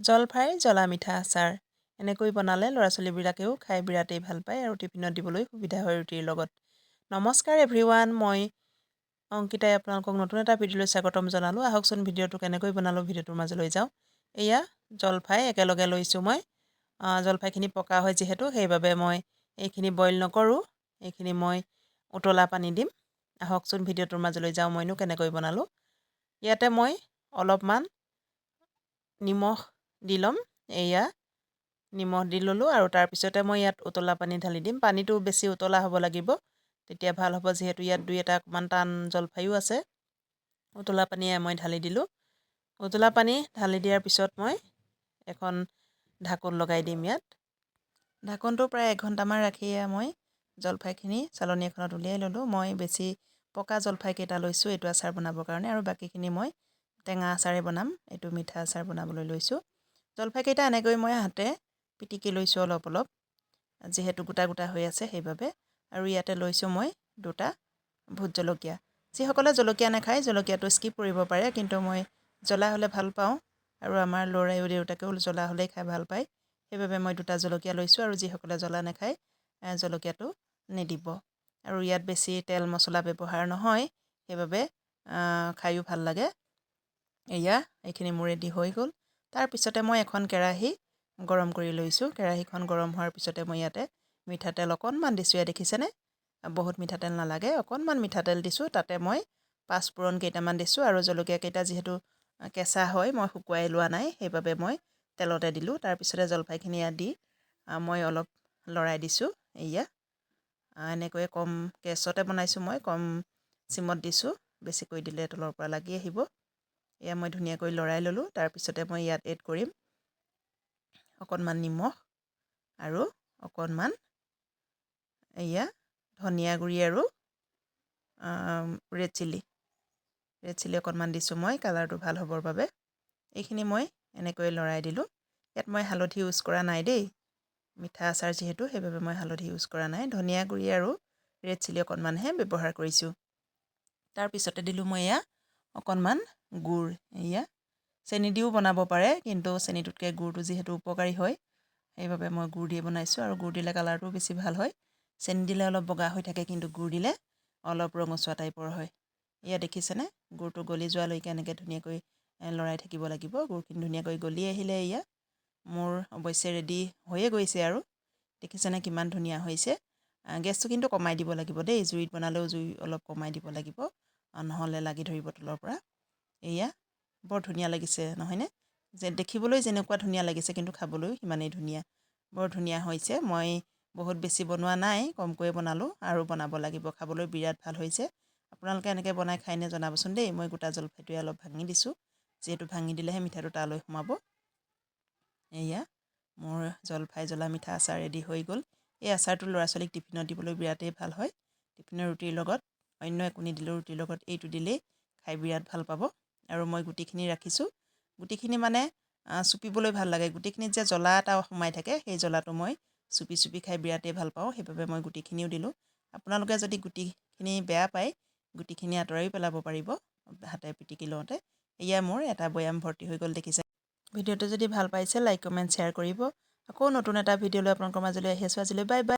জলফাই জ্বলা মিঠা আচাৰ এনেকৈ বনালে ল'ৰা ছোৱালীবিলাকেও খাই বিৰাটেই ভাল পায় আৰু টিফিনত দিবলৈ সুবিধা হয় ৰুটিৰ লগত। নমস্কাৰ এভৰিৱান, মই অংকিতাই আপোনালোকক নতুন এটা ভিডিঅ'লৈ স্বাগতম জনালোঁ। আহকচোন ভিডিঅ'টো কেনেকৈ বনালোঁ ভিডিঅ'টোৰ মাজলৈ যাওঁ। এয়া জলফাই একেলগে লৈছোঁ মই। জলফাইখিনি পকা হয় যিহেতু সেইবাবে মই এইখিনি বইল নকৰোঁ, এইখিনি মই উতলা পানী দিম। আহকচোন ভিডিঅ'টোৰ মাজলৈ যাওঁ, মইনো কেনেকৈ বনালোঁ। ইয়াতে মই অলপমান নিমখ দি ল'ম। এয়া নিমখ দি ল'লোঁ আৰু তাৰপিছতে মই ইয়াত উতলা পানী ঢালি দিম। পানীটো বেছি উতলা হ'ব লাগিব, তেতিয়া ভাল হ'ব, যিহেতু ইয়াত দুই এটা অকণমান টান জলফাইও আছে। উতলা পানীয়ে মই ঢালি দিলোঁ। উতলা পানী ঢালি দিয়াৰ পিছত মই এখন ঢাকোন লগাই দিম ইয়াত। ঢাকোনটো প্ৰায় 1 ঘণ্টামান ৰাখিয়ে মই জলফাইখিনি চালনী এখনত উলিয়াই ল'লোঁ। মই বেছি পকা জলফাই কেইটা লৈছোঁ এইটো আচাৰ বনাবৰ কাৰণে, আৰু বাকীখিনি মই টেঙা আচাৰে বনাম। এইটো মিঠা আচাৰ বনাবলৈ লৈছোঁ। জলফাইকেইটা এনেকৈ মই হাতে পিটিকি লৈছোঁ অলপ অলপ, যিহেতু গোটা গোটা হৈ আছে সেইবাবে। আৰু ইয়াতে লৈছোঁ মই 2টা ভোট জলকীয়া। যিসকলে জলকীয়া নাখায় জলকীয়াটো স্কিপ কৰিব পাৰে, কিন্তু মই জ্বলা হ'লে ভাল পাওঁ আৰু আমাৰ ল'ৰায়ো দেউতাকেও জ্বলা হ'লেই খাই ভাল পায়। সেইবাবে মই 2টা জলকীয়া লৈছোঁ, আৰু যিসকলে জ্বলা নাখায় জলকীয়াটো নিদিব। আৰু ইয়াত বেছি তেল মছলা ব্যৱহাৰ নহয়, সেইবাবে খায়ো ভাল লাগে। এয়া এইখিনি মোৰ ৰেডি হৈ গ'ল। তাৰপিছতে মই এখন কেৰাহী গৰম কৰি লৈছোঁ। কেৰাহীখন গৰম হোৱাৰ পিছতে মই ইয়াতে মিঠাতেল অকণমান দিছোঁ। ইয়াত দেখিছেনে? বহুত মিঠাতেল নালাগে, অকণমান মিঠাতেল দিছোঁ। তাতে মই পাঁচফোৰণ কেইটামান দিছোঁ, আৰু জলকীয়া কেইটা যিহেতু কেঁচা হয়, মই শুকুৱাই লোৱা নাই, সেইবাবে মই তেলতে দিলোঁ। তাৰপিছতে জলফাইখিনি ইয়াত দি মই অলপ লৰাই দিছোঁ। এয়া এনেকৈয়ে কম গেছতে বনাইছোঁ, মই কম চিমত দিছোঁ, বেছিকৈ দিলে তলৰ পৰা লাগি আহিব। এয়া মই ধুনীয়াকৈ লৰাই ল'লোঁ। তাৰপিছতে মই ইয়াত এড কৰিম অকণমান নিমখ আৰু অকণমান এয়া ধনিয়া গুড়ি আৰু ৰেড চিলি অকণমান দিছোঁ মই কালাৰটো ভাল হ'বৰ বাবে। এইখিনি মই এনেকৈ লৰাই দিলোঁ। ইয়াত মই হালধি ইউজ কৰা নাই দেই, মিঠা আচাৰ যিহেতু, সেইবাবে মই হালধি ইউজ কৰা নাই। ধনিয়া গুড়ি আৰু ৰেড চিলি অকণমানহে ব্যৱহাৰ কৰিছোঁ। তাৰপিছতে দিলোঁ মই এয়া অকণমান গুড়। এয়া চেনি দিও বনাব পাৰে, কিন্তু চেনিটোতকৈ গুড়টো যিহেতু উপকাৰী হয়, সেইবাবে মই গুড় দিয়ে বনাইছোঁ। আৰু গুড় দিলে কালাৰটোও বেছি ভাল হয়। চেনি দিলে অলপ বগা হৈ থাকে, কিন্তু গুড় দিলে অলপ ৰঙচুৱা টাইপৰ হয়। এয়া দেখিছেনে? গুড়টো গলি যোৱালৈকে এনেকৈ ধুনীয়াকৈ লৰাই থাকিব লাগিব। গুড়খিনি ধুনীয়াকৈ গলি আহিলে এয়া মোৰ অৱশ্যে ৰেডি হৈয়ে গৈছে। আৰু দেখিছেনে কিমান ধুনীয়া হৈছে? গেছটো কিন্তু কমাই দিব লাগিব দেই, জুইত বনালেও জুই অলপ কমাই দিব লাগিব, নহ'লে লাগি ধৰিব তলৰ পৰা। এয়া বৰ ধুনীয়া লাগিছে নহয়নে? যে দেখিবলৈ যেনেকুৱা ধুনীয়া লাগিছে, কিন্তু খাবলৈও সিমানেই ধুনীয়া। বৰ ধুনীয়া হৈছে। মই বহুত বেছি বনোৱা নাই, কমকৈ বনালোঁ, আৰু বনাব লাগিব। খাবলৈ বিৰাট ভাল হৈছে। আপোনালোকে এনেকৈ বনাই খাইনে জনাবচোন দেই। মই গোটা জলফাইটোৱে অলপ ভাঙি দিছোঁ, যিহেতু ভাঙি দিলেহে মিঠাটো তালৈ সোমাব। এয়া মোৰ জলফাই জ্বলা মিঠা আচাৰ ৰেডি হৈ গ'ল। এই আচাৰটো ল'ৰা ছোৱালীক টিফিনত দিবলৈ বিৰাটেই ভাল হয়। টিফিনৰ ৰুটিৰ লগত অন্য একো নিদিলেও ৰুটিৰ লগত এইটো দিলেই খাই বিৰাট ভাল পাব। আৰু মই গুটিখিনি ৰাখিছোঁ। গুটিখিনি মানে চুপিবলৈ ভাল লাগে। গুটিখিনিত যে জ্বলা এটা সোমাই থাকে, সেই জ্বলাটো মই চুপি চুপি খাই বিৰাটেই ভাল পাওঁ, সেইবাবে মই গুটিখিনিও দিলোঁ। আপোনালোকে যদি গুটিখিনি বেয়া পায়, গুটিখিনি আঁতৰাই পেলাব পাৰিব হাতে পিটিকি লওঁতে। এয়া মোৰ এটা বৈয়াম ভৰ্তি হৈ গ'ল, দেখিছে? ভিডিঅ'টো যদি ভাল পাইছে লাইক কমেণ্ট শ্বেয়াৰ কৰিব। আকৌ নতুন এটা ভিডিঅ' লৈ আপোনালোকৰ মাজলৈ আহি আছোঁ। আজিলৈ বাই বাই।